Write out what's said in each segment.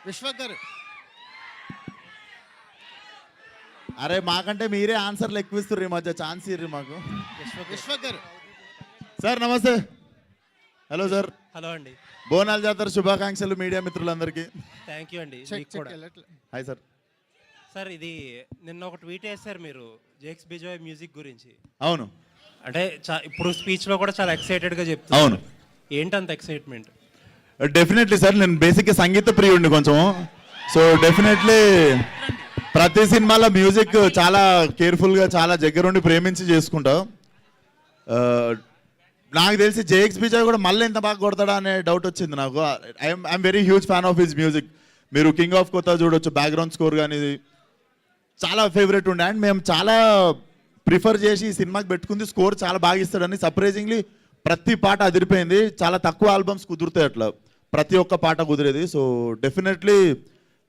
విశ్వక్ అరే మాకంటే మీరే ఆన్సర్లు ఎక్కువ ఇస్తారు ఈ మధ్య, ఛాన్స్ ఇర్రి మాకు. విశ్వక్ గారు సార్ నమస్తే. Hello sir. హలో అండి. బోనాల జాతర శుభాకాంక్షలు మీడియా మిత్రులందరికీ. థ్యాంక్ యూ అండి. Hi sir. సార్ ఇది నిన్న ఒక ట్వీట్ వేశారు మీరు జేక్స్ బిజోయ్ మ్యూజిక్ గురించి. అవును. అంటే ఇప్పుడు స్పీచ్లో కూడా చాలా ఎక్సైటెడ్గా చెప్తాను. అవును. ఏంటంత ఎక్సైట్మెంట్? డెఫినెట్లీ సార్, నేను బేసిక్గా సంగీత ప్రియుడిని కొంచెం. సో డెఫినెట్లీ ప్రతి సినిమాలో మ్యూజిక్ చాలా కేర్ఫుల్గా చాలా దగ్గరుండి ప్రేమించి చేసుకుంటా. నాకు తెలిసి జేఎక్స్ బిజాయ్ కూడా మళ్ళీ ఎంత బాగా కొడతాడా అనే డౌట్ వచ్చింది నాకు. I'm very huge fan of his music. మీరు కింగ్ ఆఫ్ కొత్త చూడొచ్చు, బ్యాక్గ్రౌండ్ స్కోర్ కానీ చాలా ఫేవరెట్ ఉండే. అండ్ మేము చాలా ప్రిఫర్ చేసి ఈ సినిమాకి పెట్టుకుంది, స్కోర్ చాలా బాగా ఇస్తాడని. సర్ప్రైజింగ్లీ ప్రతి పాట అదిరిపోయింది. చాలా తక్కువ ఆల్బమ్స్ కుదురుతాయి అట్లా, ప్రతి ఒక్క పాట కుదిరేది. సో డెఫినెట్లీ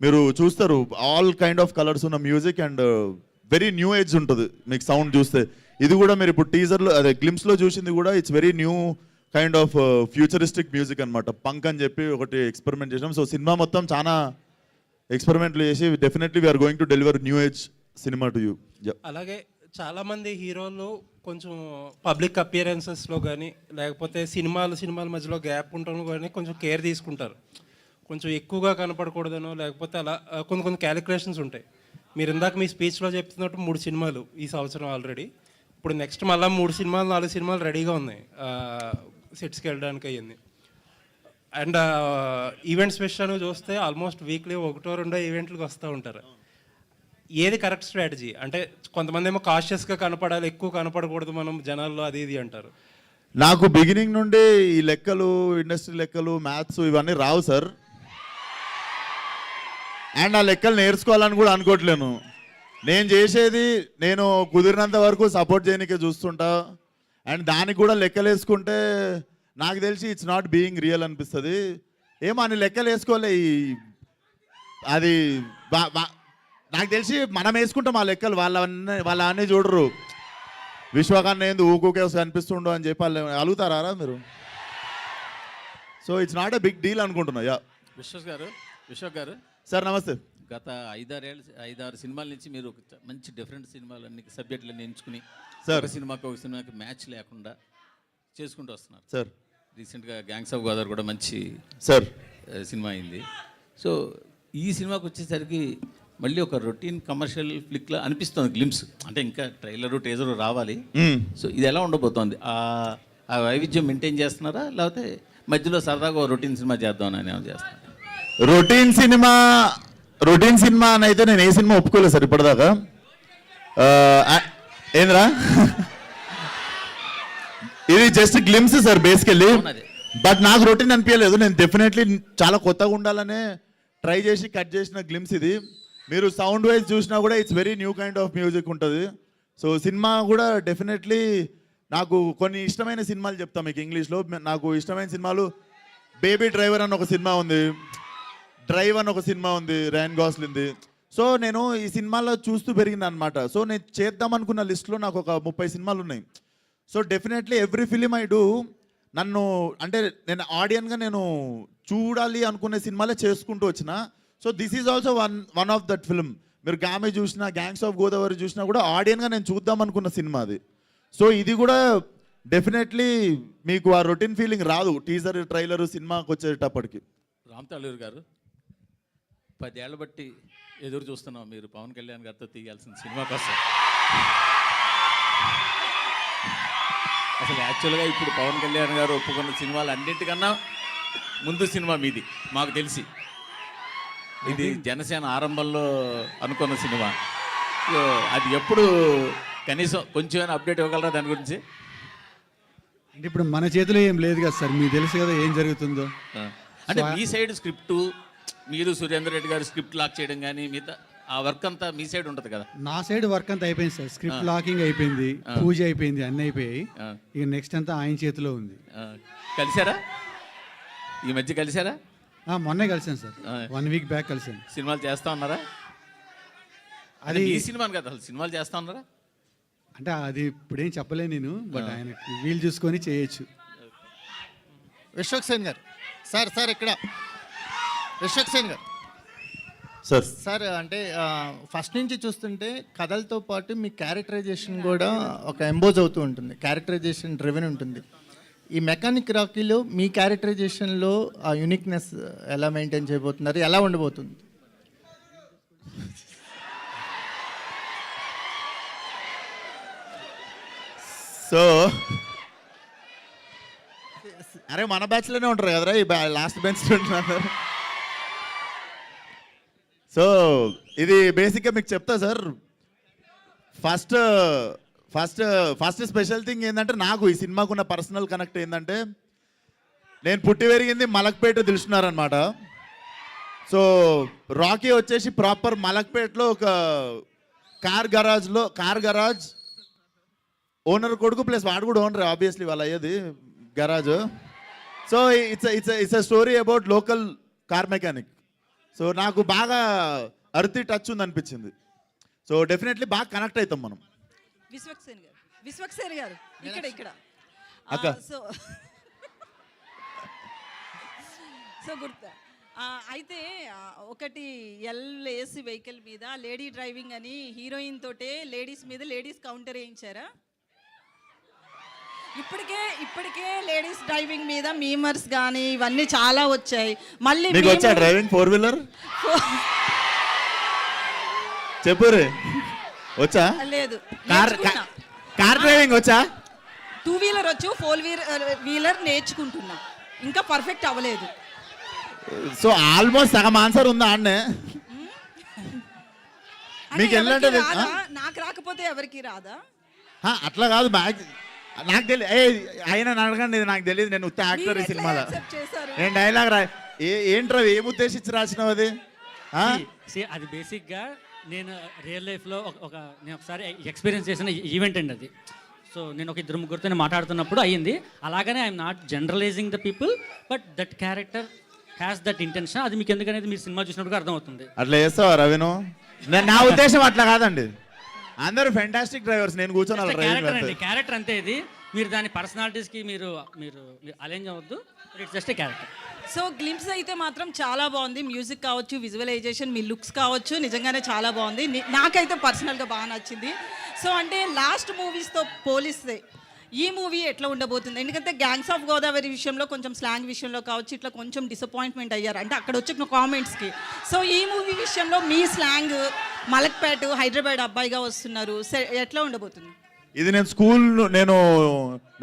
మీరు చూస్తారు ఆల్ కైండ్ ఆఫ్ కలర్స్ ఉన్న music and very new age ఉంటుంది మీకు సౌండ్ చూస్తే. ఇది కూడా మీరు ఇప్పుడు టీజర్లో అదే గ్లిమ్స్లో చూసింది కూడా it's very new kind of futuristic music అనమాట. పంక్ అని చెప్పి ఒకటి ఎక్స్పెరిమెంట్ చేసాం. సో సినిమా మొత్తం చాలా ఎక్స్పెరిమెంట్లు చేసి definitely we're going to deliver new age cinema to you. అలాగే చాలామంది హీరోలు కొంచెం పబ్లిక్ అపియరెన్సెస్లో కానీ లేకపోతే సినిమాల మధ్యలో గ్యాప్ ఉండడం కానీ కొంచెం కేర్ తీసుకుంటారు. కొంచెం ఎక్కువగా కనపడకూడదనో లేకపోతే అలా కొన్ని క్యాలిక్యులేషన్స్ ఉంటాయి. మీరు ఇందాక మీ స్పీచ్లో చెప్తున్నట్టు 3 సినిమాలు ఈ సంవత్సరం ఆల్రెడీ. ఇప్పుడు నెక్స్ట్ మళ్ళీ 3 సినిమాలు 4 సినిమాలు రెడీగా ఉన్నాయి సెట్స్కి వెళ్ళడానికి అయ్యింది. అండ్ ఈవెంట్స్ విషయాన్ని చూస్తే ఆల్మోస్ట్ వీక్లీ 1-2 ఈవెంట్లకు వస్తూ ఉంటారు. ఏది కరెక్ట్ స్ట్రాటజీ? అంటే కొంతమంది ఏమో కాషియస్గా కనపడాలి, ఎక్కువ కనపడకూడదు మనం జనాల్లో, అది ఇది అంటారు. నాకు బిగినింగ్ నుండి ఈ లెక్కలు, ఇండస్ట్రీ లెక్కలు, మ్యాథ్స్ ఇవన్నీ రావు సార్. అండ్ ఆ లెక్కలు నేర్చుకోవాలని కూడా అనుకోవట్లేను. నేను చేసేది నేను కుదిరినంత వరకు సపోర్ట్ చేయడానికే చూస్తుంటా. అండ్ దానికి కూడా లెక్కలు వేసుకుంటే నాకు తెలిసి ఇట్స్ నాట్ బీయింగ్ రియల్ అనిపిస్తుంది. ఏమో అని లెక్కలు వేసుకోలే. అది నాకు తెలిసి మనం వేసుకుంటాం ఆ లెక్కలు, వాళ్ళ అన్నీ చూడరు. విశ్వకన్నా ఏంది ఊకే కనిపిస్తుండో అని చెప్పి వాళ్ళు అలుగుతారా మీరు? So it's not a big deal అనుకుంటున్నా. యా విశ్వక్ గారు సార్ నమస్తే. గత 5-6 సినిమాల నుంచి మీరు మంచి డిఫరెంట్ సినిమాలన్నీ సబ్జెక్టులన్నీ ఎంచుకుని సార్ ఒక సినిమాకి మ్యాచ్ లేకుండా చేసుకుంటూ వస్తున్నారు సార్. రీసెంట్గా గ్యాంగ్స్ ఆఫ్ గోదావరి కూడా మంచి సార్ సినిమా అయింది. సో ఈ సినిమాకి వచ్చేసరికి మళ్ళీ ఒక రొటీన్ కమర్షియల్ ఫ్లిక్లా అనిపిస్తుంది గ్లిమ్స్. అంటే ఇంకా ట్రైలరు టీజరు రావాలి. సో ఇది ఎలా ఉండబోతోంది? ఆ వైవిధ్యం మెయింటైన్ చేస్తున్నారా లేకపోతే మధ్యలో సరదాగా రొటీన్ సినిమా చేద్దామని ఏమైనా చేస్తున్నారా? రొటీన్ సినిమా అని అయితే నేను ఏ సినిమా ఒప్పుకోలేదు సార్ ఇప్పటిదాకా. ఏంద్రా ఇది just glimpse sir basically. But నాకు రొటీన్ అనిపించలేదు. నేను డెఫినెట్లీ చాలా కొత్తగా ఉండాలనే ట్రై చేసి కట్ చేసిన గ్లిమ్స్ ఇది. మీరు సౌండ్ వైజ్ చూసినా కూడా it's very new kind of music ఉంటుంది. సో సినిమా కూడా డెఫినెట్లీ నాకు కొన్ని ఇష్టమైన సినిమాలు చెప్తాను మీకు ఇంగ్లీష్లో. నాకు ఇష్టమైన సినిమాలు బేబీ డ్రైవర్ అని ఒక సినిమా ఉంది, డ్రైవ్ అని ఒక సినిమా ఉంది రైన్ గాస్లింది. సో నేను ఈ సినిమాలో చూస్తూ పెరిగింది అనమాట. సో నేను చేద్దాం అనుకున్న లిస్ట్లో నాకు ఒక 30 సినిమాలు ఉన్నాయి. So definitely every film I do నన్ను అంటే నేను ఆడియన్గా నేను చూడాలి అనుకునే సినిమాలే చేసుకుంటూ వచ్చిన. So this is also one of that film. మీరు గామె చూసినా, గ్యాంగ్స్ ఆఫ్ గోదావరి చూసినా కూడా ఆడియన్గా నేను చూద్దాం అనుకున్న సినిమా అది. సో ఇది కూడా డెఫినెట్లీ మీకు ఆ రొటీన్ ఫీలింగ్ రాదు టీజర్ ట్రైలర్ సినిమాకి వచ్చేటప్పటికి. రామ్ తాళూరు గారు 10 ఏళ్ళ బట్టి ఎదురు చూస్తున్నాం మీరు పవన్ కళ్యాణ్ గారితో తీయాల్సిన సినిమా కోసం. అసలు యాక్చువల్గా ఇప్పుడు పవన్ కళ్యాణ్ గారు ఒప్పుకున్న సినిమాలు అన్నింటికన్నా ముందు సినిమా మీది మాకు తెలిసి. ఇది జనసేన ఆరంభంలో అనుకున్న సినిమా. అది ఎప్పుడు కనీసం కొంచెం అప్డేట్ ఇవ్వగలరా దాని గురించి? అంటే ఇప్పుడు మన చేతిలో ఏం లేదు కదా సార్, మీకు తెలుసు కదా ఏం జరుగుతుందో. అంటే మీ సైడ్ స్క్రిప్టు, మీరు సురేందర్ రెడ్డి గారు స్క్రిప్ట్ లాక్ చేయడం కానీ మిగతా ఆ వర్క్ అంతా మీ సైడ్ ఉంటుంది కదా? నా సైడ్ వర్క్ అంతా అయిపోయింది సార్. స్క్రిప్ట్ లాకింగ్ అయిపోయింది, పూజ అయిపోయింది, అన్నీ అయిపోయాయి. ఇక నెక్స్ట్ అంతా ఆయన చేతిలో ఉంది. కలిసారా ఈ మధ్య? కలిసారా? మొన్నే కలిసాను సార్, 1 వీక్ బ్యాక్ కలిసాను. సినిమాలు చేస్తా ఉన్నారా? అది ఈ సినిమాని కదా, అసలు సినిమాలు చేస్తా ఉన్నారా? అంటే అది ఇప్పుడేం చెప్పలేను నేను, బట్ ఆయన వీలు చూసుకొని చేయొచ్చు. విశ్వక్సేన్ గారు సార్ ఇక్కడ విశ్వక్సేన్ గారు సార్ సార్ అంటే ఫస్ట్ నుంచి చూస్తుంటే కథలతో పాటు మీ క్యారెక్టరైజేషన్ కూడా ఒక ఎంబోజ్ అవుతూ ఉంటుంది, క్యారెక్టరైజేషన్ డ్రివెన్ ఉంటుంది. ఈ మెకానిక్ రాకీలో మీ క్యారెక్టరైజేషన్లో ఆ యూనిక్నెస్ ఎలా మెయింటైన్ చేయబోతున్నారు, ఎలా ఉండబోతుంది? సో అరే మన బ్యాచ్లోనే ఉంటారు కదరా ఈ లాస్ట్ బెంచ్ ఉంటున్నారు. సో ఇది బేసిక్గా మీకు చెప్తా sir. First first first special thing ఏంటంటే నాకు ఈ సినిమాకున్న పర్సనల్ కనెక్ట్ ఏంటంటే నేను పుట్టి పెరిగింది మలక్పేట తెలుసున్నారనమాట. సో రాకీ వచ్చేసి ప్రాపర్ మలక్పేటలో ఒక కార్ గరాజ్ ఓనర్ కొడుకు ప్లస్ వాడు కూడా ఓనర్ ఆబ్వియస్లీ వాళ్ళు అయ్యేది garage. So it's a story about local car mechanic. So నాకు బాగా అర్తి టచ్ ఉంది అనిపించింది. సో డెఫినెట్లీ బాగా కనెక్ట్ అవుతాం మనం. విశ్వక్సేన్ గారు ఇక్కడ అక్క. సో గుర్తా అయితే ఒకటి ఎల్ఏసి వెహికల్ మీద లేడీ డ్రైవింగ్ అని హీరోయిన్ తోటే లేడీస్ మీద లేడీస్ కౌంటర్ వేయించారా? ఇప్పటికే లేడీస్ డ్రైవింగ్ మీద మీమర్స్ కానీ ఇవన్నీ చాలా వచ్చాయి. మళ్ళీ మీకు వచ్చా డ్రైవింగ్ 4-వీలర్ చెప్పు రే వచ్చా? లేదు, కార్ డ్రైవింగ్ వచ్చా? 2-వీలర్ వచ్చు, 4-వీలర్ నేర్చుకుంటున్నా, ఇంకా పర్ఫెక్ట్ అవ్వలేదు. సో ఆల్మోస్ట్ సగం ఆన్సర్ ఉందా అన్నే మీకు వెళ్ళంటే నాకు రాకపోతే ఎవరికి రాదా? అట్లా కాదు నాకు తెలియదు. అయినా అడగండి, ఇది నాకు తెలియదు. నేను ఉత్త యాక్టర్ ఈ సినిమాలో. నేను డైలాగ్ ఏంట్రా ఏం ఉద్దేశించి రాసినావు అది? అది బేసిక్గా నేను రియల్ లైఫ్లో నేను ఒకసారి ఎక్స్పీరియన్స్ చేసిన ఈవెంట్ అండి అది. సో నేను ఒక 2-3 మాట్లాడుతున్నప్పుడు అయ్యింది. అలాగనే I'm not generalising the people, but that character has that intention. అది మీకు ఎందుకనేది మీరు సినిమా చూసినప్పుడు అర్థమవుతుంది. అట్లా చేస్తావా రవిను? నా ఉద్దేశం అట్లా కాదండి. అందరూ ఫెంటాస్టిక్ డ్రైవర్స్, నేను కూర్చొని క్యారెక్టర్ అంతే. ఇది మీరు దాని పర్సనాలిటీస్కి మీరు అలైన్ అవ్వద్దు. It's just a character. So glimpse అయితే మాత్రం చాలా బాగుంది. మ్యూజిక్ కావచ్చు, విజువలైజేషన్, మీ లుక్స్ కావచ్చు, నిజంగానే చాలా బాగుంది. నాకైతే పర్సనల్గా బాగా నచ్చింది. సో అంటే లాస్ట్ మూవీస్తో పోలిస్తే ఈ మూవీ ఎట్లా ఉండబోతుంది? ఎందుకంటే గ్యాంగ్స్ ఆఫ్ గోదావరి విషయంలో కొంచెం స్లాంగ్ విషయంలో కావచ్చు ఇట్లా కొంచెం డిసప్పాయింట్మెంట్ అయ్యారు, అంటే అక్కడ వచ్చిన కామెంట్స్కి. సో ఈ మూవీ విషయంలో మీ స్లాంగ్ మలక్పేట హైదరాబాద్ అబ్బాయిగా వస్తున్నారు, ఎట్లా ఉండబోతుంది? ఇది నేను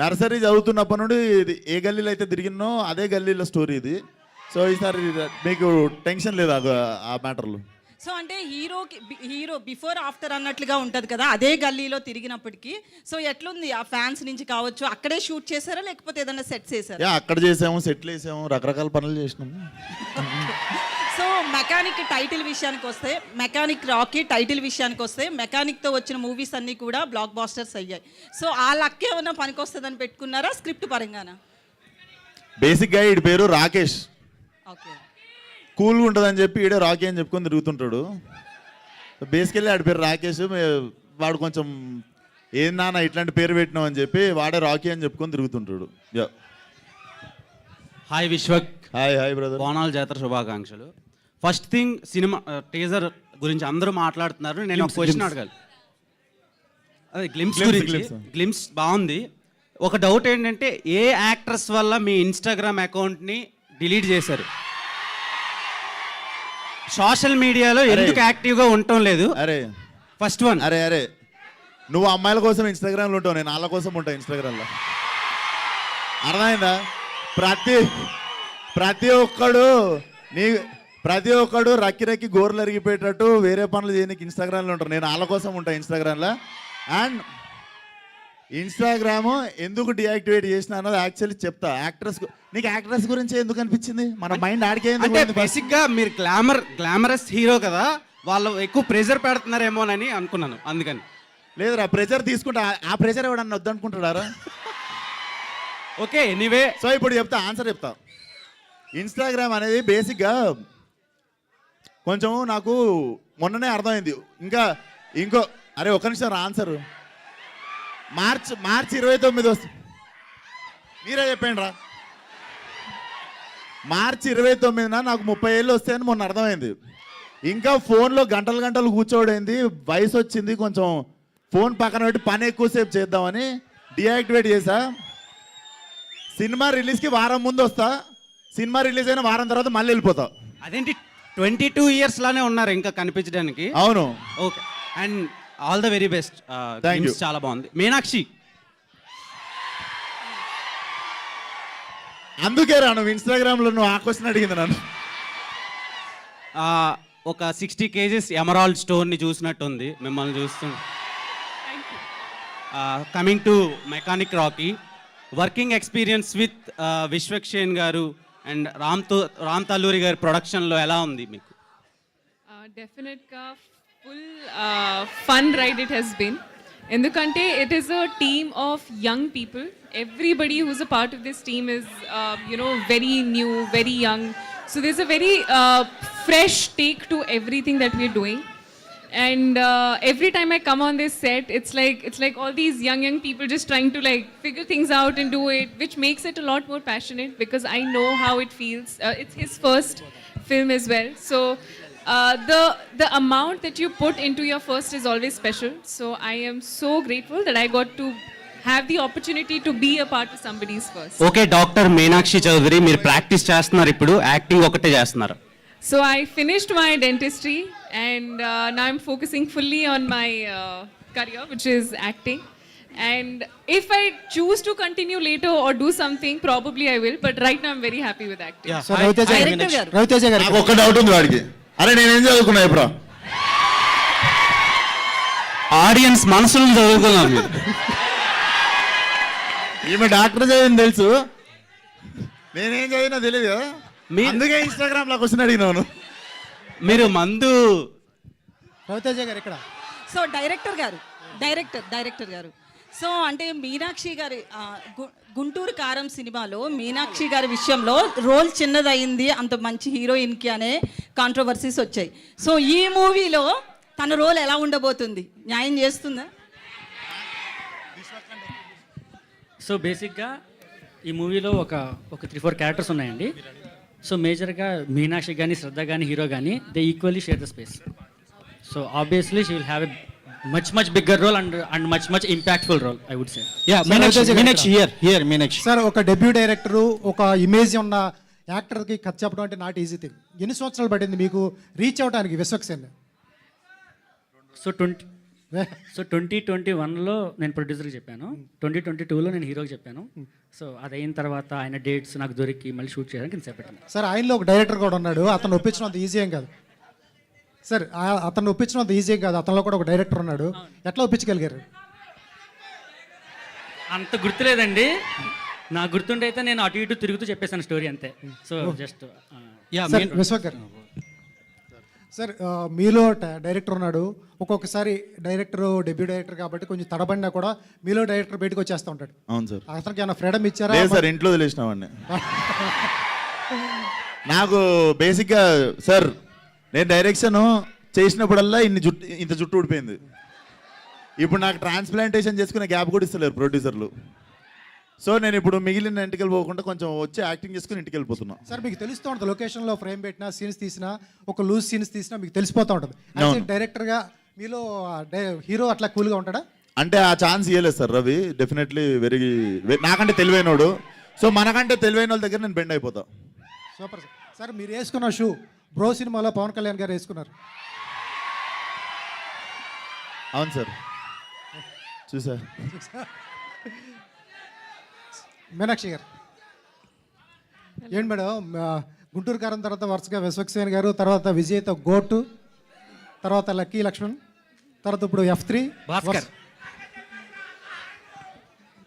నర్సరీ చదువుతున్నప్పటి నుండి ఇది ఏ గల్లీలో అయితే తిరిగినో అదే గల్లీలో స్టోరీ ఇది. సో ఈసారి మీకు టెన్షన్ లేదు ఆ మ్యాటర్లో. సో అంటే హీరో బిఫోర్ ఆఫ్టర్ అన్నట్లుగా ఉంటుంది కదా అదే గల్లీలో తిరిగినప్పటికీ. సో ఎట్లుంది ఆ ఫ్యాన్స్ నుంచి కావచ్చు? అక్కడే షూట్ చేశారా లేకపోతే ఏదైనా సెట్ చేశారా? అక్కడ చేసాము, సెట్లు వేసాము, రకరకాల పనులు చేసినాము. సో మెకానిక్ రాకీ టైటిల్ విషయానికి వస్తే మెకానిక్తో వచ్చిన మూవీస్ అన్నీ కూడా బ్లాక్ బాస్టర్స్ అయ్యాయి. సో ఆ లక్ ఏమన్నా పనికొస్తుందని పెట్టుకున్నారా స్క్రిప్ట్ పరంగానా? బేసిక్గా వీడి పేరు రాకేష్, ఓకే, కూల్గా ఉంటుందని చెప్పి ఈడే రాకీ అని చెప్పుకొని తిరుగుతుంటాడు. బేసికల్లీ ఆడి పేరు రాకేష్. వాడు కొంచెం ఏం నాన్న ఇట్లాంటి పేరు పెట్టినావు అని చెప్పి వాడే రాకీ అని చెప్పుకొని తిరుగుతుంటాడు. Hi Vishwak. Hi brother. Bonala Jatara శుభాకాంక్షలు. ఫస్ట్ థింగ్, సినిమా టీజర్ గురించి అందరూ మాట్లాడుతున్నారు. నేను ఒక క్వశ్చన్ అడగాలి. అదే గ్లిమ్స్ బాగుంది. ఒక డౌట్ ఏంటంటే ఏ యాక్ట్రెస్ వల్ల మీ ఇన్స్టాగ్రామ్ అకౌంట్ని డిలీట్ చేశారు? సోషల్ మీడియాలో ఎందుకు యాక్టివ్గా ఉండటం లేదు? అరే ఫస్ట్ వన్. అరే నువ్వు అమ్మాయిల కోసం ఇన్స్టాగ్రామ్లో ఉంటావు, నేను వాళ్ళ కోసం ఉంటాను ఇన్స్టాగ్రామ్లో. అర్థమైందా? ప్రతి ఒక్కడు రక్కి గోర్లు అరిగిపోయేటట్టు వేరే పనులు చేయడానికి ఇన్స్టాగ్రామ్లో ఉంటారు, నేను వాళ్ళ కోసం ఉంటాను ఇన్స్టాగ్రామ్లో. అండ్ ఇన్స్టాగ్రామ్ ఎందుకు డియాక్టివేట్ చేసిన అన్నది యాక్చువల్లీ చెప్తా. నీకు యాక్ట్రెస్ గురించి ఎందుకు అనిపించింది? మన మైండ్ ఆడికే. బేసిక్గా మీరు గ్లామరస్ హీరో కదా, వాళ్ళు ఎక్కువ ప్రెజర్ పెడుతున్నారేమోనని అనుకున్నాను, అందుకని. లేదురా, ప్రెజర్ తీసుకుంటా. ఆ ప్రెజర్ ఎవడన్నా వద్దనుకుంటాడారా? Okay, anyway. సో ఇప్పుడు ఆన్సర్ చెప్తా. ఇన్స్టాగ్రామ్ అనేది బేసిక్గా కొంచెం నాకు మొన్ననే అర్థమైంది. ఇంకో అరే ఒక నిమిషం ఆన్సర్. మార్చ్ 29 వస్తుంది. మీరే చెప్పండి రా. మార్చి 29న నాకు 30 ఏళ్ళు వస్తాయని మొన్న అర్థమైంది. ఇంకా ఫోన్లో గంటలు గంటలు కూర్చోడైంది, వయసు వచ్చింది, కొంచెం ఫోన్ పక్కన పెట్టి పని ఎక్కువసేపు చేద్దామని డియాక్టివేట్ చేసా. సినిమా రిలీజ్కి వారం ముందు వస్తా, సినిమా రిలీజ్ అయిన వారం తర్వాత మళ్ళీ వెళ్ళిపోతా. అదేంటి 22 ఇయర్స్ లానే ఉన్నారు ఇంకా కనిపించడానికి. అవును. Okay, and all the very best. Thank you. చాలా బాగుంది. మీనాక్షి, అందుకే రా నువ్వు ఇన్స్టాగ్రామ్లో నువ్వు ఆ క్వశ్చన్ అడిగింది నన్ను. ఒక 60 kgs ఎమరాల్డ్ స్టోన్ని చూసినట్టుంది మిమ్మల్ని చూస్తుంటే. Coming to mechanic Rocky, working experience with Vishwaksen garu and Ram Talluri గారి ప్రొడక్షన్లో ఎలా ఉంది మీకు? డెఫినెట్గా full fun ride it has been. ఎందుకంటే it is a team of young people. Everybody who's a part of this team is very new, very young. So there's a very fresh take to everything that we're doing. And every time I come on this set, it's like all these young people just trying to like figure things out and do it, which makes it a lot more passionate because I know how it feels. It's his first film as well, so the amount that you put into your first is always special. So I am so grateful that I got to have the opportunity to be a part of somebody's first. Okay, doctor Meenakshi Chaudhary, మీరు practice చేస్తున్నారు, ఇప్పుడు acting ఒకటే చేస్తున్నారు. So I finished my dentistry and now I'm focusing fully on my career, which is acting. And if I choose to continue later or do something, probably I will. But right now I'm very happy with acting. So Ravi Teja గారు నాకు ఒక doubt ఉంది వాడికి. అరే నేనేం చదువుకున్నా ఇప్పుడు? Audience మనసులు చదువుకున్నాం మీరు. ఈమె డాక్టర్ చదివింది తెలుసు, నేనేం చదివినా తెలియదు కదా. మీ- అందుకే ఇన్స్టాగ్రామ్లో క్వశ్చన్ అడిగినాను. మీరు మందు రవితేజ గారు ఇక్కడ. సో డైరెక్టర్ గారు సో అంటే మీనాక్షి గారి గుంటూరు కారం సినిమాలో మీనాక్షి గారి విషయంలో రోల్ చిన్నదయింది అంత మంచి హీరోయిన్కి అనే కాంట్రవర్సీస్ వచ్చాయి. సో ఈ మూవీలో తన రోల్ ఎలా ఉండబోతుంది, న్యాయం చేస్తుందా? సో బేసిక్గా ఈ మూవీలో ఒక 3-4 క్యారెక్టర్స్ ఉన్నాయండి. సో మేజర్గా మీనాక్షి కానీ శ్రద్ధ కానీ హీరో కానీ they equally share the space. So obviously she will have a much bigger role and much impactful role, I would say. Meenakshi sir, ఒక డెబ్యూ డైరెక్టరు, ఒక ఇమేజ్ ఉన్న యాక్టర్కి కథ చెప్పడం అంటే నాట్ ఈజీ థింగ్. ఎన్ని సంవత్సరాలు పట్టింది మీకు రీచ్ అవడానికి విశ్వక్సేన్? సో 2021లో నేను ప్రొడ్యూసర్కి చెప్పాను, 2022లో నేను హీరోకి చెప్పాను. సో అది అయిన తర్వాత ఆయన డేట్స్ నాకు దొరికి మళ్ళీ షూట్ చేయడానికి నేను చేపట్టాను. సార్, ఆయనలో ఒక డైరెక్టర్ కూడా ఉన్నాడు, అతను ఒప్పించడం అంత ఈజీ ఏం కాదు సార్. అతను ఒప్పించడం అంత ఈజీ ఏం కాదు, అతనిలో కూడా ఒక డైరెక్టర్ ఉన్నాడు. ఎట్లా ఒప్పించగలిగారు? అంత గుర్తులేదండి, నాకు గుర్తుండే అయితే నేను అటు ఇటు తిరుగుతూ చెప్పేసాను స్టోరీ అంతే. సో జస్ట్ విశ్వక్ గారు సార్, మీలో డైరెక్టర్ ఉన్నాడు. ఒక్కొక్కసారి డైరెక్టర్ డెబ్యూ డైరెక్టర్ కాబట్టి కొంచెం తడబడినా కూడా మీలో డైరెక్టర్ బయటకు వచ్చేస్తూ ఉంటాడు. అవును సార్. అతనికి ఏమైనా ఫ్రీడమ్ ఇచ్చారా? లేదు సార్, ఇంట్లో వదిలేసినామండి. నాకు బేసిక్గా సార్, నేను డైరెక్షన్ చేసినప్పుడల్లా ఇంత జుట్టు ఊడిపోయింది. ఇప్పుడు నాకు ట్రాన్స్ప్లాంటేషన్ చేసుకునే గ్యాప్ కూడా ఇస్తలేరు ప్రొడ్యూసర్లు. సో నేను ఇప్పుడు మిగిలిన ఇంటికి వెళ్ళిపోకుండా కొంచెం వచ్చి యాక్టింగ్ చేసుకుని ఇంటికి వెళ్ళిపోతున్నా. సార్, మీకు తెలుస్తూ ఉంటుంది లొకేషన్లో ఫ్రేమ్ పెట్టినా, సీన్స్ తీసినా, ఒక లూజ్ సీన్స్ తీసినా మీకు తెలిసిపోతూ ఉంటుంది. డైరెక్టర్గా మీలో హీరో అట్లా కూల్గా ఉంటాడా? అంటే ఆ ఛాన్స్ ఇవ్వలేదు సార్ రవి. డెఫినెట్లీ నాకంటే తెలివైనోడు. సో మనకంటే తెలివైన వాళ్ళ దగ్గర నేను బెండ్ అయిపోతా. Super sir. సార్, మీరు వేసుకున్న షూ బ్రో సినిమాలో పవన్ కళ్యాణ్ గారు వేసుకున్నారు. అవును సార్, చూసా. మీనాక్షి గారు ఏంటి మేడం, గుంటూరు కారం తర్వాత వరుసగా విశ్వక్సేన్ గారు, తర్వాత విజయ్తో గోటు, తర్వాత లక్కీ లక్ష్మణ్, తర్వాత ఇప్పుడు F3 భాస్కర్.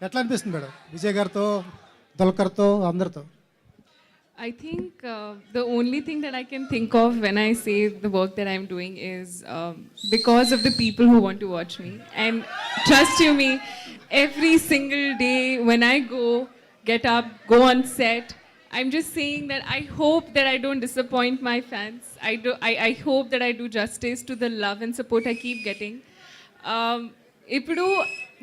ఎట్లా అనిపిస్తుంది మేడం విజయ్ గారితో, దుల్కర్తో, అందరితో? I think the only thing that I can think of when I say the work that I'm doing is because of the people who want to watch me. And trust you me, every single day when I get up, go on set, I'm just saying that I hope that I don't disappoint my fans. I hope that I do justice to the love and support I keep getting. ఇప్పుడు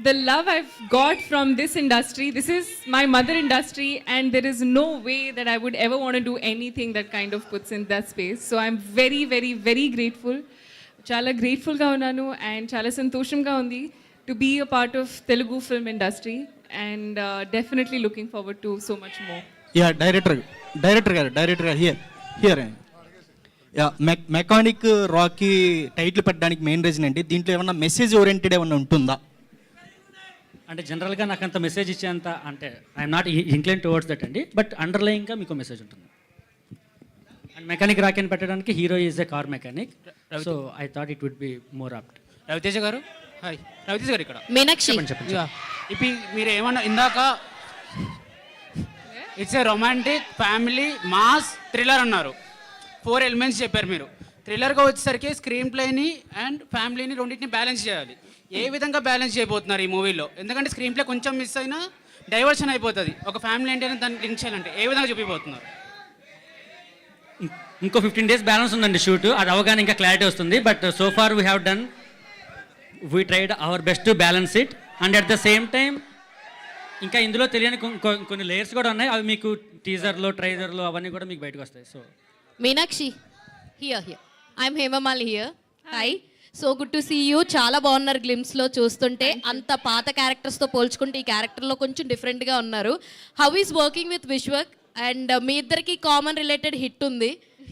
the love I've got from this industry, this is my mother industry, and there is no way that I would ever want to do anything that kind of puts in that space. So I'm very, very, very grateful. చాలా గ్రేట్ఫుల్గా ఉన్నాను and చాలా సంతోషంగా ఉంది to be a part of Telugu film industry and definitely looking forward to so much more. Yeah director garu here yeah mechanic Rocky title పెట్టడానికి main reason ఏంటి? దీంట్లో ఏమన్నా message oriented ఏమన్నా ఉంటుందా? అంటే జనరల్గా నాకు అంత మెసేజ్ ఇచ్చేంత అంటే I'm not incline towards that అండి, బట్ అండర్లయింగ్గా మీకు మెసేజ్ ఉంటుంది. అండ్ మెకానిక్ రాకెన్ పెట్టడానికి hero is a car mechanic, so I thought it would be more apt. Ravi Teja గారు, హాయ్. రవితేజ గారు ఇక్కడ. మీనాక్షి, చెప్పండి. ఇప్పుడు మీరు ఏమన్నా ఇందాక it's a romantic family mass thriller అన్నారు. 4 ఎలిమెంట్స్ చెప్పారు మీరు. థ్రిల్లర్గా వచ్చేసరికి స్క్రీన్ ప్లేని అండ్ ఫ్యామిలీని రెండింటిని బ్యాలెన్స్ చేయాలి. ఏ విధంగా బ్యాలెన్స్ చేయబోతున్నారు ఈ మూవీలో? ఎందుకంటే స్క్రీన్ ప్లే కొంచెం మిస్ అయినా డైవర్షన్ అయిపోతుంది. ఒక ఫ్యామిలీ ఏంటంటే దాన్ని లింక్ చేయాలంటే ఏ విధంగా చూపిపోతున్నారు? ఇంకో 15 days బ్యాలెన్స్ ఉందండి షూట్, అది అవగానే ఇంకా క్లారిటీ వస్తుంది. But so far we have done, we tried our best to balance it. And at the same time ఇంకా ఇందులో తెలియని కొన్ని లేయర్స్ కూడా ఉన్నాయి, అవి మీకు టీజర్లో ట్రైలర్లో అవన్నీ కూడా మీకు బయటకు వస్తాయి. So Meenakshi, here I'm Hemamali here. Hi, so good to see you. చాలా బాగున్నారు గ్లిమ్స్లో చూస్తుంటే. అంత పాత క్యారెక్టర్స్తో పోల్చుకుంటే ఈ క్యారెక్టర్లో కొంచెం డిఫరెంట్గా ఉన్నారు. How is working with Vishwak? And మీ ఇద్దరికి కామన్ రిలేటెడ్ హిట్ ఉంది,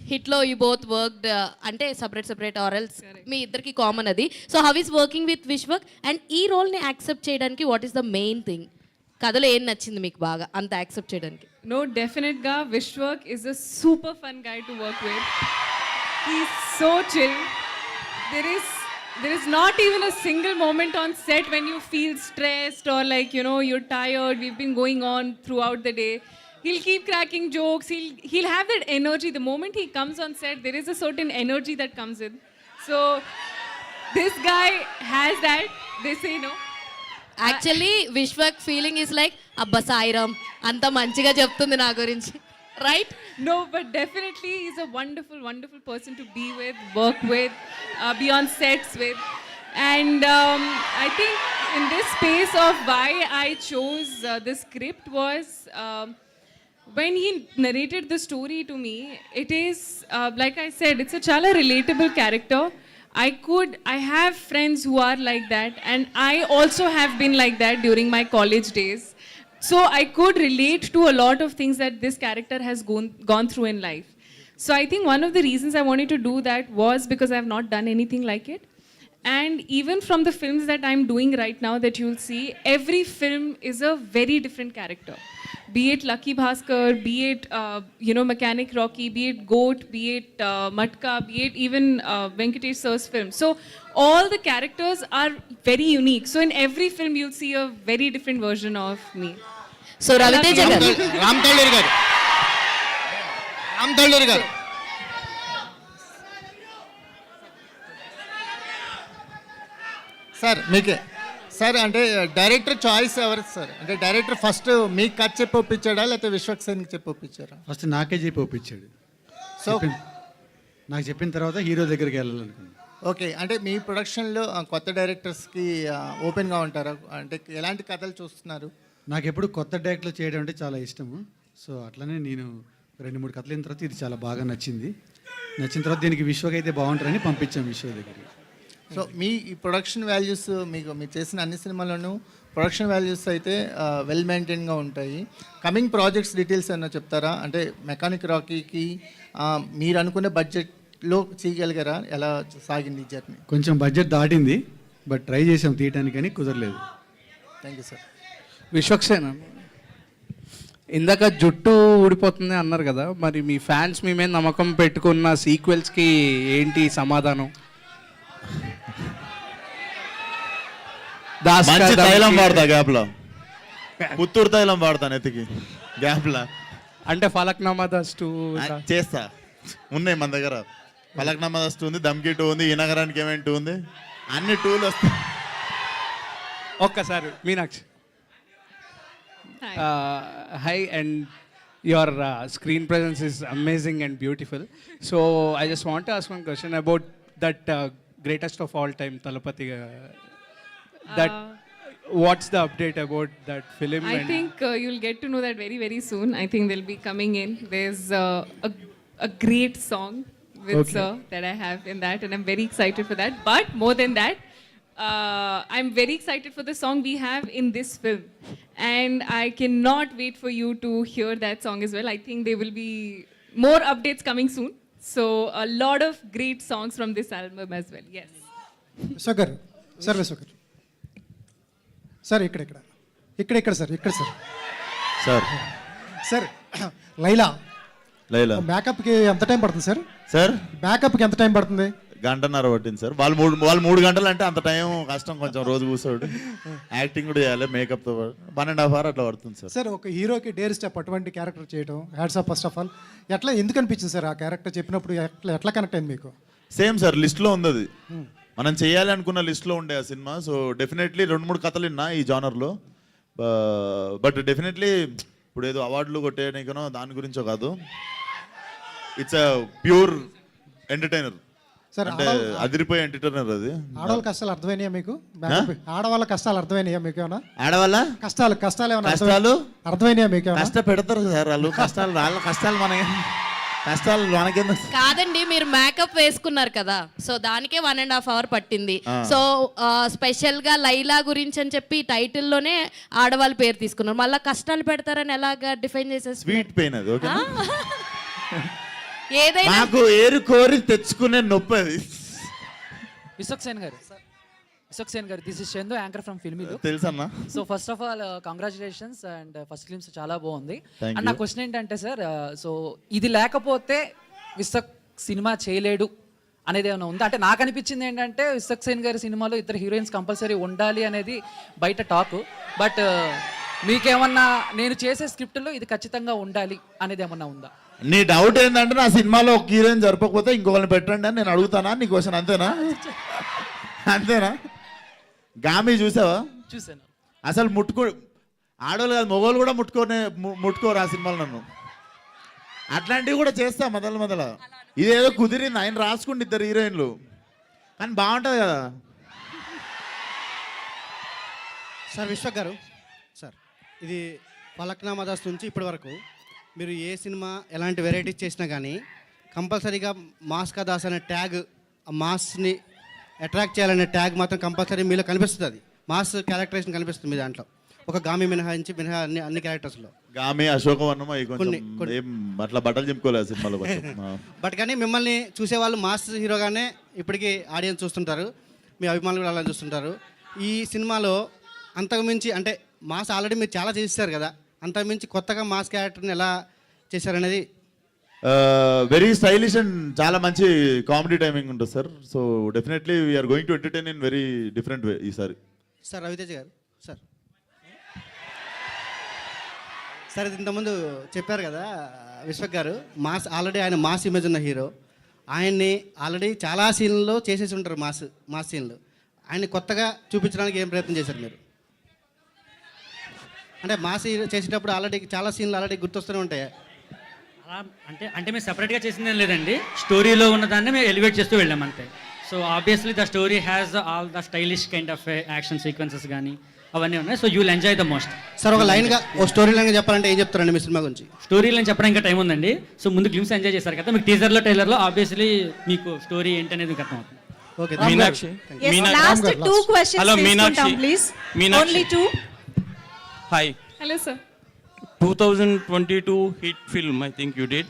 హిట్లో యూ బోత్ వర్క్డ్ అంటే సపరేట్ ఆరల్స్ మీ ఇద్దరికి కామన్ అది. So how is working with Vishwak and ఈ రోల్ని యాక్సెప్ట్ చేయడానికి what is the main thing? కథలో ఏం నచ్చింది మీకు బాగా అంత యాక్సెప్ట్ చేయడానికి? No, definitely Vishwak is a super fun guy to work with. He's so chill. There is not even a single moment on set when you feel stressed or like, you know, you're tired. We've been going on throughout the day. He'll keep cracking jokes. He'll have that energy. The moment he comes on set, there is a certain energy that comes in. So this guy has that. They say no. Actually Vishwak feeling is like అబ్బా సాయిరామ్ అంత మంచిగా చెప్తుంది నా గురించి, right? No, but definitely he's a wonderful, wonderful person to be with, work with, be on sets with. And I think in this space of why I chose the script was when he narrated the story to me, it is, like I said, it's a chala relatable character. I have friends who are like that, and I also have been like that during my college days. So I could relate to a lot of things that this character has gone through in life. So I think one of the reasons I wanted to do that was because I have not done anything like it. And even from the films that I'm doing right now that you'll see, every film is a very different character. Be it Lucky Bhaskar, be it, Mechanic Rocky, be it Goat, be it Matka, be it even Venkatesh Sir's film. So all the characters are very unique. So in every film you'll see a very different version of me. So Ravi Teja గారు, రామ్ తల్లూరి గారు sir మీకే sir. అంటే director choice ఎవరు సార్? అంటే director first మీకు కథ చెప్పి ఒప్పించాడా లేకపోతే విశ్వక్ సేన్కి చెప్పి ఒప్పించారా? ఫస్ట్ నాకే చెప్పి ఒప్పించాడు. సో నాకు చెప్పిన తర్వాత హీరో దగ్గరికి వెళ్ళాలనుకున్నాను. ఓకే, అంటే మీ ప్రొడక్షన్లో కొత్త డైరెక్టర్స్కి ఓపెన్గా ఉంటారా? అంటే ఎలాంటి కథలు చూస్తున్నారు? నాకు ఎప్పుడు కొత్త డైరెక్ట్లో చేయడం అంటే చాలా ఇష్టము. సో అట్లనే నేను 2-3 కథలు అయిన తర్వాత ఇది చాలా బాగా నచ్చింది. నచ్చిన తర్వాత దీనికి విశ్వక్ అయితే బాగుంటారని పంపించాం విశ్వ దగ్గరికి. సో మీ ఈ ప్రొడక్షన్ వాల్యూస్ మీరు చేసిన అన్ని సినిమాల్లోనూ ప్రొడక్షన్ వాల్యూస్ అయితే వెల్ మెయింటైన్గా ఉంటాయి. కమింగ్ ప్రాజెక్ట్స్ డీటెయిల్స్ ఏమన్నా చెప్తారా? అంటే మెకానిక్ రాకీకి మీరు అనుకునే బడ్జెట్లో చేయగలిగారా? ఎలా సాగింది జర్నీ? కొంచెం బడ్జెట్ దాటింది, బట్ ట్రై చేసాం తీయటానికి కానీ కుదరలేదు. Thank you sir. Vishwak Sen, ఇందాక జుట్టు ఊడిపోతుంది అన్నారు కదా, మరి మీ ఫ్యాన్స్ మీ మీద నమ్మకం పెట్టుకున్న సీక్వెల్స్కి ఏంటి సమాధానం? మంచి తైలం వాడతా గ్యాప్లో, పుత్తూరు తైలం వాడతాను ఎత్తికి గ్యాప్లా. అంటే ఫలక్నామా దస్టు చేస్తా, ఉన్నాయి మన దగ్గర. ఫలక్నామా దస్తు ఉంది, దమ్కి 2 ఉంది, ఈ నగరానికి ఏమేమి 2 ఉంది, అన్ని 2లు వస్తాయి. ఒక్కసారి Meenakshi, hi, and your screen presence is amazing and beautiful. So I just want to ask one question about that greatest of all time, Talapati that what's the update about that film? I think you'll get to know that very, very soon. I think they'll be coming in. There's a great song with Sir that I have in that, and I'm very excited for that. But more than that, I'm very excited for the song we have in this film. And I cannot wait for you to hear that song as well. I think there will be more updates coming soon. So a lot of great songs from this album as well. Yes. Vishwak గారు sir Vishwak గారు sir ఇక్కడ sir sir sir Laila Laila మేకప్కి ఎంత time పడుతుంది sir sir మేకప్కి ఎంత time పడుతుంది గంటన్నర పట్టింది సార్. వాళ్ళు 3 గంటలు అంటే అంత టైం కష్టం, కొంచెం రోజు కూర్చోడు, యాక్టింగ్ కూడా చేయాలి, మేకప్తో 1.5 hours అట్లా పడుతుంది సార్. సార్ ఒక హీరోకి డేర్ స్టెప్ అటువంటి క్యారెక్టర్ చేయడం hats off first of all. ఎట్లా ఎందుకు అనిపించింది సార్ ఆ క్యారెక్టర్ చెప్పినప్పుడు ఎట్లా కనెక్ట్ అయింది మీకు? సేమ్ సార్, లిస్ట్లో ఉంది అది, మనం చేయాలి అనుకున్న లిస్ట్లో ఉండే ఆ సినిమా. సో డెఫినెట్లీ 2-3 కథలు విన్నా ఈ జానర్లో. బట్ డెఫినెట్లీ ఇప్పుడు ఏదో అవార్డులు కొట్టేయడానికనో దాని గురించో కాదు, it's a pure entertainer sir అంటే అదిరిపోయే ఎంటర్టైనర్ అది. ఆడవాళ్ళ కష్టాలు అర్థమైనాయా మీకు? ఆడవాళ్ళ కష్టాలు అర్థమైనాయా మీకు ఏమన్నా? ఆడవాళ్ళ కష్టాలు ఏమన్నా కష్టాలు అర్థమైనాయా మీకు ఏమన్నా? కష్టపెడతారు సార్ వాళ్ళు, కష్టాలు వాళ్ళ కష్టాలు మనకేందుకు? కాదండి, మీరు మేకప్ వేసుకున్నారు కదా, సో దానికే 1.5 hours పట్టింది. సో స్పెషల్ గా లైలా గురించి అని చెప్పి టైటిల్లోనే ఆడవాళ్ళ పేరు తీసుకున్నారు, మళ్ళీ కష్టాలు పెడతారని ఎలాగా డిఫైన్ చేసేసి స్వీట్ పెయిన్ అది. ఓకే, ఏదైనా నాకు ఏరు కోరి తెచ్చుకునే నొప్పి అది. Vishwak Sen garu, this is Chandu, anchor from Filmy Look. తెలుసన్నా. So first of all congratulations and first glimpse చాలా బాగుంది. Thank అండ్ నా క్వశ్చన్ ఏంటంటే సార్, సో ఇది లేకపోతే విశ్వక్ సినిమా చేయలేడు అనేది ఏమైనా ఉందా? అంటే నాకు అనిపించింది ఏంటంటే విశ్వక్ సేన్ గారి సినిమాలో 2 హీరోయిన్స్ కంపల్సరీ ఉండాలి అనేది బయట టాక్. బట్ మీకేమన్నా నేను చేసే స్క్రిప్ట్లో ఇది ఖచ్చితంగా ఉండాలి అనేది ఏమన్నా ఉందా? నీ డౌట్ ఏంటంటే నా సినిమాలో ఒక హీరోయిన్ జరపకపోతే ఇంకొకరిని పెట్టండి అని నేను అడుగుతానా? నీ క్వశ్చన్ అంతేనా? గామి చూసావా? చూసాను. అసలు ఆడవాళ్ళు కాదు, మగవాళ్ళు కూడా ముట్టుకోరు ఆ సినిమాలో నన్ను. అట్లాంటివి కూడా చేస్తా మొదల. ఇదేదో కుదిరింది, ఆయన రాసుకుంటే 2 హీరోయిన్లు, కానీ బాగుంటుంది కదా సార్. విశ్వక్ గారు సార్, ఇది పలక్నామా దాస్ నుంచి ఇప్పటి వరకు మీరు ఏ సినిమా ఎలాంటి వెరైటీస్ చేసినా కానీ కంపల్సరీగా మాస్ కా దాస్ అనే ట్యాగ్, ఆ మాస్ని అట్రాక్ట్ చేయాలనే ట్యాగ్ మాత్రం కంపల్సరీ మీలో కనిపిస్తుంది. అది మాస్ క్యారెక్టరేషన్ కనిపిస్తుంది మీ దాంట్లో, ఒక గామి మినహా అన్ని క్యారెక్టర్స్లో. గామి, అశోకవర్ణం అవి కొంచెం ఏం అట్లా బట్టలు చెప్పుకోలేదు సినిమాలో. బట్ కానీ మిమ్మల్ని చూసేవాళ్ళు మాస్ హీరోగానే ఇప్పటికీ ఆడియన్స్ చూస్తుంటారు, మీ అభిమానులు కూడా అలా చూస్తుంటారు. ఈ సినిమాలో అంతకుమించి అంటే మాస్ ఆల్రెడీ మీరు చాలా చేశారు కదా, అంతకుమించి కొత్తగా మాస్ క్యారెక్టర్ని ఎలా చేశారనేది. వెరీ స్టైలిష్ అండ్ చాలా మంచి కామెడీ టైమింగ్ ఉంటుంది sir. So definitely we're going to entertain in very different way ఈసారి. సార్ రవితేజ గారు సార్ ఇది ఇంతకుముందు చెప్పారు కదా విశ్వక్ గారు, మాస్ ఆల్రెడీ ఆయన మాస్ ఇమేజ్ ఉన్న హీరో, ఆయన్ని ఆల్రెడీ చాలా సీన్లలో చేసేసి ఉంటారు మాస్ సీన్లు. ఆయన్ని కొత్తగా చూపించడానికి ఏం ప్రయత్నం చేశారు మీరు? అంటే మాస్ చేసేటప్పుడు ఆల్రెడీ చాలా సీన్లు ఆల్రెడీ గుర్తొస్తూనే ఉంటాయి. అలా అంటే మేము సెపరేట్గా చేసిందేం లేదండి, స్టోరీలో ఉన్న దాన్ని మేము ఎలివేట్ చేస్తూ వెళ్ళాం అంతే. So obviously the story has all the stylish kind of action sequences కానీ అవన్నీ ఉన్నాయి. So you will enjoy the most. Sir ఒక లైన్గా, ఓ స్టోరీ లైన్గా చెప్పాలంటే ఏం చెప్తారండి మీ సినిమా గురించి? స్టోరీ లైన్ చెప్పడం ఇంకా టైం ఉందండి. సో ముందు గ్లిమ్స్ ఎంజాయ్ చేశారు కదా, మీకు టీజర్లో ట్రైలర్లో ఆబ్వియస్లీ మీకు స్టోరీ ఏంటి అనేది మీకు అర్థమవుతుంది. Okay, Meenakshi. Last 2 questions Hello, Meenakshi. Please. Meenakshi. Only 2. Hi. Hello, sir. 2022 hit film, I think you did.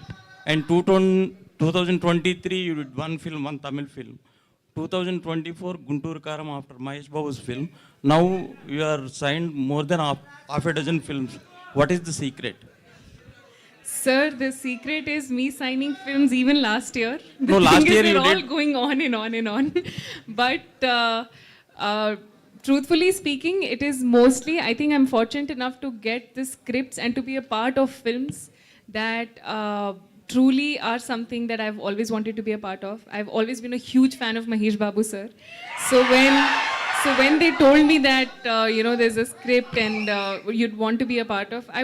And 2023 you did 1 film, 1 Tamil film. 2024 Guntur Karam after Mahesh Babu's film. Now you are signed more than half a dozen films. What is the secret? Sir, the secret is me signing films even last year. No, last year they're you all did. going on and on and on. But truthfully speaking, it is mostly, I think I'm fortunate enough to get the scripts and to be a part of films that truly are something that I've always wanted to be a part of. I've always been a huge fan of Mahesh Babu sir. So when they told me that there's a script and you'd want to be a part of, I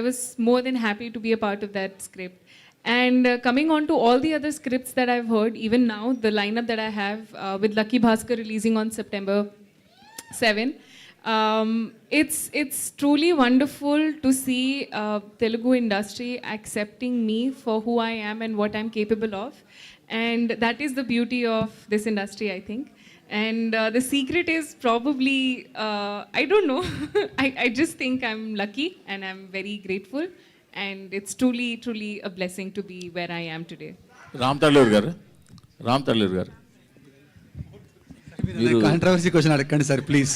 was more than happy to be a part of that script. And coming on to all the other scripts that I've heard, even now the lineup that I have with Lucky Bhaskar releasing on September 7. It's truly wonderful to see Telugu industry accepting me for who I am and what I'm capable of, and that is the beauty of this industry, I think. And the secret is probably I don't know. I just think I'm lucky and I'm very grateful, and it's truly a blessing to be where I am today. Ram Talluru గారు మీరు controversy question అడగండి sir please.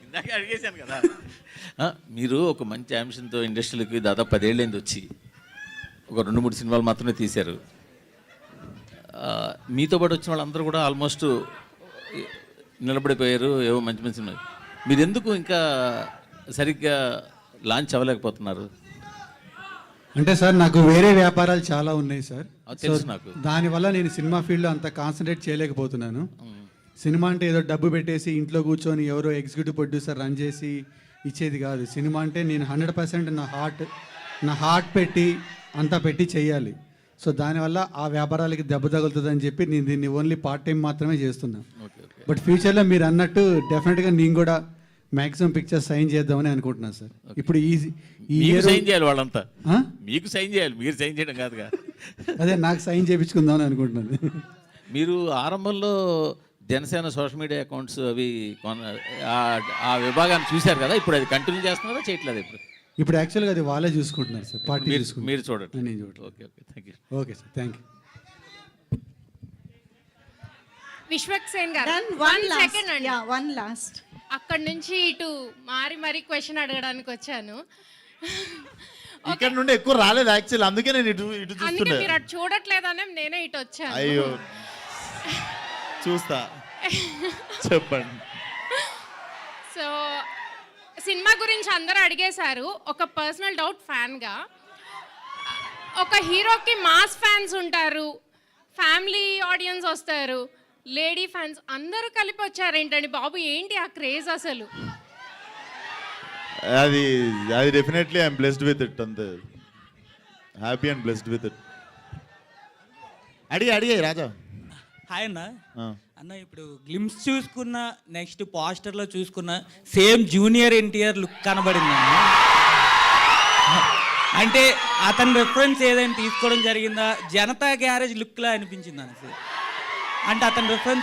ఇందాక అడిగేశాను కదా. మీరు ఒక మంచి అంశంతో ఇండస్ట్రీలోకి దాదాపు 10 ఏళ్ళైంది వచ్చి ఒక 2-3 సినిమాలు మాత్రమే తీశారు. మీతో పాటు వచ్చిన వాళ్ళందరూ కూడా ఆల్మోస్ట్ నిలబడిపోయారు, ఏవో మంచి మంచి సినిమాలు. మీరు ఎందుకు ఇంకా సరిగ్గా లాంచ్ అవ్వలేకపోతున్నారు? అంటే సార్ నాకు వేరే వ్యాపారాలు చాలా ఉన్నాయి సార్. తెలుసు నాకు. దానివల్ల నేను సినిమా ఫీల్డ్లో అంత కాన్సన్ట్రేట్ చేయలేకపోతున్నాను. సినిమా అంటే ఏదో డబ్బు పెట్టేసి ఇంట్లో కూర్చొని ఎవరో ఎగ్జిక్యూటివ్ ప్రొడ్యూసర్ రన్ చేసి ఇచ్చేది కాదు. సినిమా అంటే నేను 100% నా హార్ట్ పెట్టి అంతా పెట్టి చేయాలి. సో దానివల్ల ఆ వ్యాపారాలకి దెబ్బ తగులుతుందని చెప్పి నేను దీన్ని ఓన్లీ పార్ట్ టైం మాత్రమే చేస్తున్నాను. బట్ ఫ్యూచర్లో మీరు అన్నట్టు డెఫినెట్గా నేను కూడా మ్యాక్సిమం పిక్చర్స్ సైన్ చేద్దామని అనుకుంటున్నాను సార్. ఇప్పుడు ఈ సైన్ చేయాలి వాళ్ళంతా, మీకు సైన్ చేయాలి, మీరు సైన్ చేయడం కాదుగా. అదే నాకు సైన్ చేయించుకుందామని అనుకుంటున్నాను. మీరు ఆరంభంలో జనసేన సోషల్ మీడియా అకౌంట్స్ అవి ఆ విభాగాన్ని చూశారు కదా, ఇప్పుడు అది కంటిన్యూ చేస్తున్నారా చేయట్లేదు? ఇప్పుడు యాక్చువల్గా అది వాళ్ళే చూసుకుంటున్నారు సార్, పార్టీ మీరు చూడండి. నేను చూడండి. Okay thank you. Okay sir, thank you. Vishwaksen గారు వన్ లాస్ట్ అక్కడ నుంచి ఇటు మారి క్వశ్చన్ అడగడానికి వచ్చాను. ఇక్కడ నుండి ఎక్కువ రాలేదు యాక్చువల్, అందుకే నేను ఇటు అందుకే చూస్తున్నా. మీరు అటు చూడట్లేదనే నేనే ఇటు వచ్చాను. అయ్యో చూస్తా, చెప్పండి. సో సినిమా గురించి అందరూ అడిగేశారు. ఒక పర్సనల్ డౌట్ ఫ్యాన్గా, ఒక హీరోకి మాస్ ఫ్యాన్స్ ఉంటారు, ఫ్యామిలీ ఆడియన్స్ వస్తారు, లేడీ ఫ్యాన్స్ అందరూ కలిపి వచ్చారు ఏంటండి బాబు, ఏంటి ఆ క్రేజ్ అసలు? అది definitely I'm blessed with it, అంతే happy and blessed with it. అడిగే రాజా. హాయ్ అన్న. అన్న ఇప్పుడు గ్లిమ్స్ చూసుకున్న, నెక్స్ట్ పోస్టర్లో చూసుకున్న సేమ్ జూనియర్ ఎన్టీఆర్ లుక్ కనబడింది అన్న. అంటే అతని రెఫరెన్స్ ఏదైనా తీసుకోవడం జరిగిందా? జనతా గ్యారేజ్ లుక్లా అనిపించింది అన్న. అంటే అతని రెఫరెన్స్